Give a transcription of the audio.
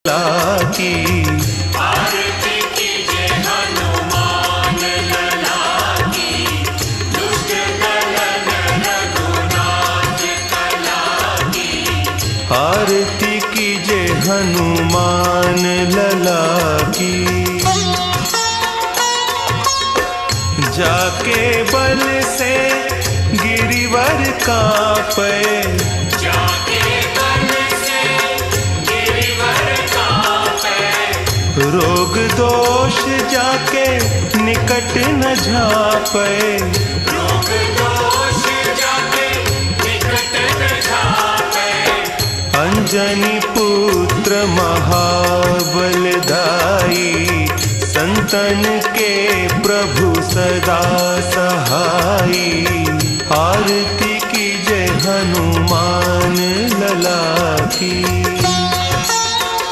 की आरती कीजे हनुमान लला की, दुष्ट दलन रघुनाथ कला की। आरती कीजे हनुमान लला की, जाके बल से गिरिवर कांपे, रोग दोष जाके निकट न झापे, रोग दोष जाके निकट न झापे। अंजनी पुत्र महाबलदाई, संतन के प्रभु सदा सहाई। आरती कीजे हनुमान लला की।